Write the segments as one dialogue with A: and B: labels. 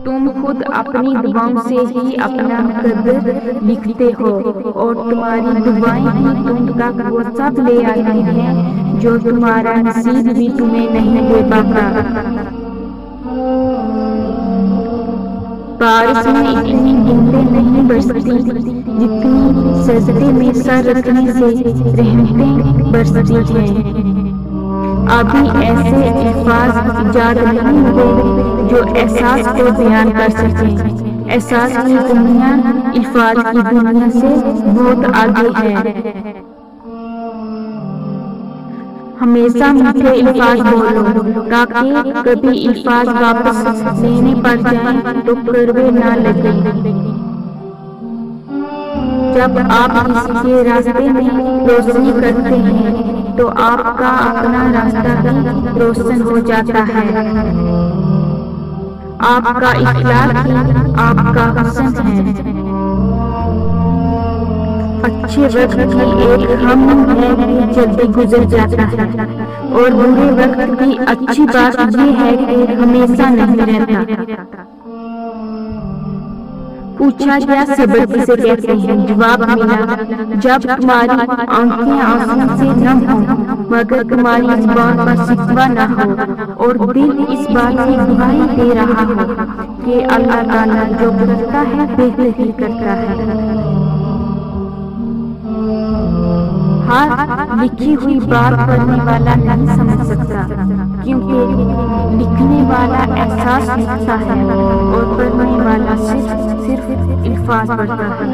A: تم خود اپنی دعاؤں سے ہی اپنا قدر لکھتے ہو، اور تمہاری دعائیں ہی تم تک وہ سب لے آتی ہیں جو تمہارا نصیب بھی تمہیں نہیں دے پاتا۔ بارش میں اتنی بوندیں نہیں برستی جتنی سجدے میں سر رکھنے سے رحمتیں برستی ہیں۔ ابھی ایسے الفاظ ایجاد نہیں ہوئے جو احساس کو بیان کر سکیں۔ احساس کی دنیا الفاظ کی دنیا سے بہت آگے ہے۔ ہمیشہ میٹھے الفاظ بولو تاکہ کبھی الفاظ واپس لینے پڑ جائیں تو کڑوے نہ لگیں۔ جب آپ کسی کے راستے میں روشنی کرتے ہیں تو آپ کا اپنا راستہ بھی روشن ہو جاتا ہے۔ آپ کا اخلاق ہی آپ کا حسن ہے۔ اچھے وقت کی ایک ہم ہے کہ جلدی گزر جاتا ہے، اور برے وقت کی اچھی بات یہ ہے کہ ہمیشہ نہیں رہتا۔ پوچھا گیا صبر کسے کہتے ہیں؟ جواب ملا، جب تمہاری آنکھیں آنسوں سے نم ہوں مگر تمہاری زبان پر شکوہ نہ ہو، اور دل اس بات کی گواہی دے رہا ہو کہ اللہ تعالیٰ جو کرتا ہے بہتر ہی کرتا ہے۔ ہر لکھی ہوئی بات پڑھنے والا نہیں سمجھ سکتا، کیونکہ لکھنے والا احساس لکھتا ہے اور پڑھنے والا صرف الفاظ پڑھتا ہے۔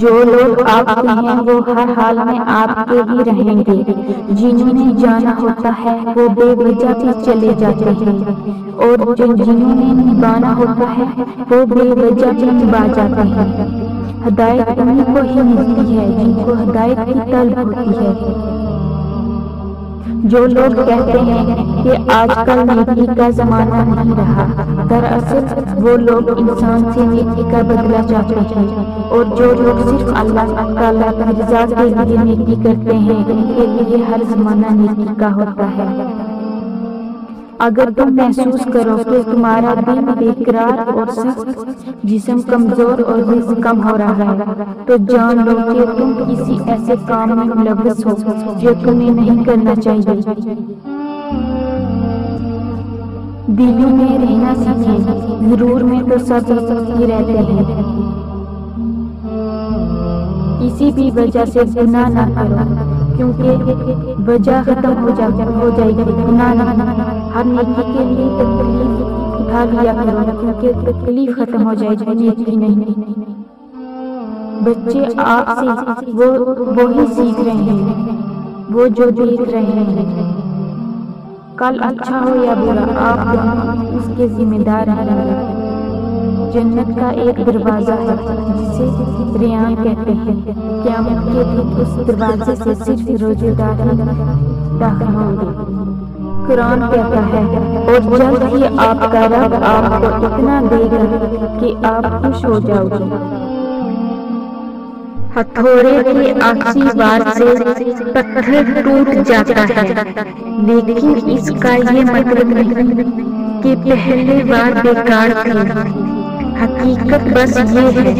A: جو لوگ آپ کے ہیں وہ ہر حال میں آپ کے ہی رہیں گے۔ جنہوں نے جانا ہوتا ہے وہ بے وجہ بھی چلے جاتے ہیں، اور جنہوں نے نبھانا ہوتا ہے وہ بے وجہ بھی نبھا جاتے ہیں۔ ہدایت انہیں کو ہی ملتی ہے جن کو ہدایت کی طلب ہوتی ہے۔ جو لوگ کہتے ہیں کہ آج کل نیکی کا زمانہ نہیں رہا، دراصل وہ لوگ انسان سے نیکی کا بدلہ چاہتے ہیں، اور جو لوگ صرف اللہ تعالیٰ کی رضا کے لیے نیکی کرتے ہیں ان کے لیے ہر زمانہ نیکی کا ہوتا ہے۔ اگر تم محسوس کرو کہ تمہارا دل بے قرار اور سخت، جسم کمزور اور رزق کم ہو رہا ہے، تو جان لو کہ تم کسی ایسے کام میں ملوث ہو جو تمہیں نہیں کرنا چاہیے۔ دلوں میں رہنا سیکھیں، ضرور میں تو سب ہی رہتے ہیں۔ کسی بھی وجہ سے گناہ نہ کرو، کیونکہ وجہ ختم ہو جائے گی۔ گناہ نہ، ہر نیکی کے لیے تکلیف اٹھا لیا کرو، کیونکہ تکلیف ختم ہو جائے گی، نیکی نہیں۔ بچے آپ سے وہی سیکھ رہے ہیں وہ جو دیکھ رہے ہیں۔ کل اچھا ہو یا برا آپ اس کے ذمہ دار ہیں۔ جنت کا ایک دروازہ ہے جسے ریان کہتے ہیں، قیامت کے دن اس دروازے سے صرف روزے دار داخل ہوں گے۔ قرآن کہتا ہے، اور جلد ہی آپ کا رب آپ کو اتنا دے گا کہ آپ خوش ہو جاؤ گے۔ ہتھوڑے کے آخری وار سے پتھر ٹوٹ جاتا ہے، لیکن اس کا یہ مطلب نہیں کہ پہلے وار بیکار تھی۔ حقیقت بس یہ ہے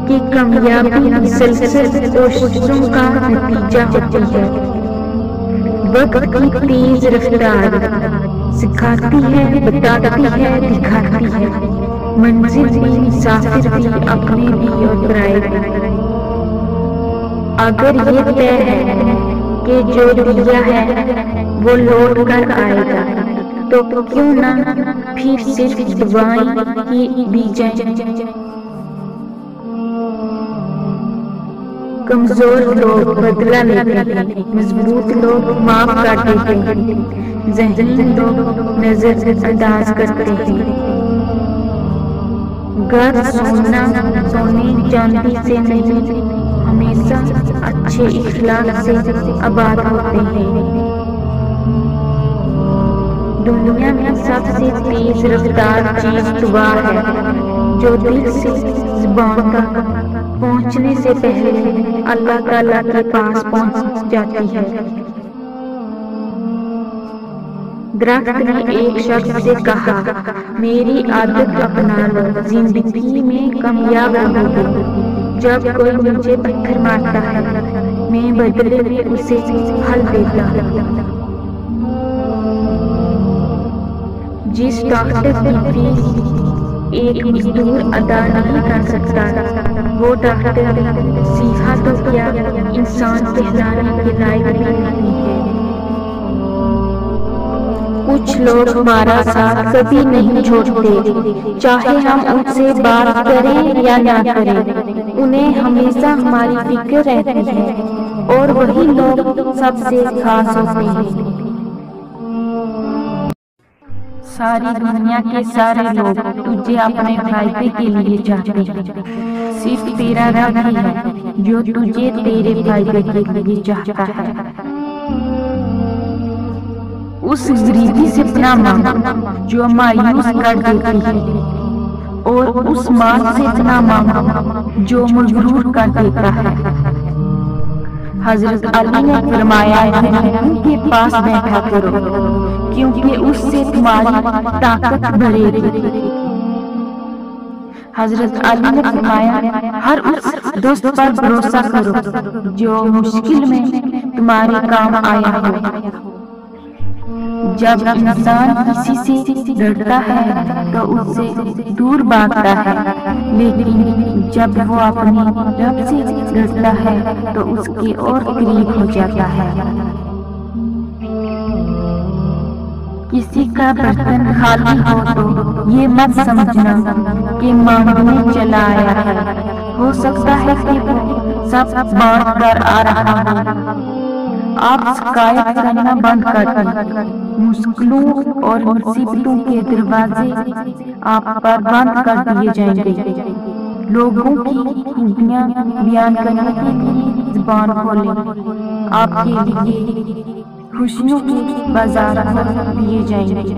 A: کہ کامیابی مسلسل کوششوں کا نتیجہ ہوتی ہے۔ وقت کی تیز رفتار سکھاتی ہے، بتاتی ہے، دکھاتی ہے، منزل بھی، مسافر بھی، اپنے بھی اور پرائے بھی۔ اگر یہ طے ہے کہ جو دیا ہے وہ لوٹ کر آئے گا تو کیوں نہ پھر صرف دعائیں ہی دی جائیں۔ کمزور لوگ بدلہ لیتے ہیں، مضبوط لوگ معاف کر دیتے ہیں، ذہین لوگ نظر انداز کرتے ہیں۔ گھر سونے چاندی سے نہیں، ہمیشہ اچھے اخلاق سے آباد ہوتے ہیں۔ دنیا میں سب سے تیز رفتار چیز دعا ہے، جو دل سے زبان تک پہنچنے سے پہلے اللہ تعالیٰ کے پاس پہنچ جاتی ہے۔ درخت نے ایک شخص سے کہا، میری عادت اپنا لو، زندگی میں کامیاب رہو گے۔ جب کوئی مجھے پتھر مارتا ہے، میں بدلے میں اسے پھل دیتا ہوں۔ جس ڈاکٹر کی فیس ایک مزدور ادا نہیں کر سکتا، وہ ڈاکٹر سیدھا تو کیا انسان کہلانے کے لائق بھی نہیں ہے۔ کچھ لوگ ہمارا ساتھ کبھی نہیں چھوڑتے، چاہے ہم ان سے بات کریں یا نہ کریں، انہیں ہمیشہ ہماری فکر رہتی ہے، اور وہی لوگ سب سے خاص ہوتے ہیں۔ ساری دنیا کے سارے لوگ تجھے اپنے فائدے کے لیے چاہتے ہیں، صرف تیرا رب ہی ہے جو تجھے تیرے فائدے کے لیے چاہتا ہے۔ اس غریبی سے پناہ مانگو جو مایوس کر دیتی ہے، اور اس مال سے پناہ مانگو جو مغرور کر دیتا ہے۔ حضرت علی نے فرمایا، غریبوں کے پاس بیٹھا کرو، کیونکہ اس سے تمہاری طاقت بڑھے گی۔ حضرت علی نے فرمایا، ہر اس دوست پر بھروسہ کرو جو مشکل میں تمہارے کام آیا ہو۔ جب انسان کسی سے ڈرتا ہے تو اس سے دور بھاگتا ہے، لیکن جب وہ اپنے رب سے ڈرتا ہے تو اس کے اور قریب ہو جاتا ہے۔ کسی کا برتن خالی ہو تو یہ مت سمجھنا کہ مانگنے چلا آیا ہے، ہو سکتا ہے کہ وہ سب بانٹ کر آ رہا ہو۔ آپ شکایت کرنا بند کر دیں، مشکلوں اور مصیبتوں کے دروازے آپ پر بند کر دیے جائیں گے۔ لوگوں کی خوبیاں بیان کرنے کے لیے زبان کھولیں، آپ کے لیے خوشیوں کے بازار کھول دیے جائیں گے۔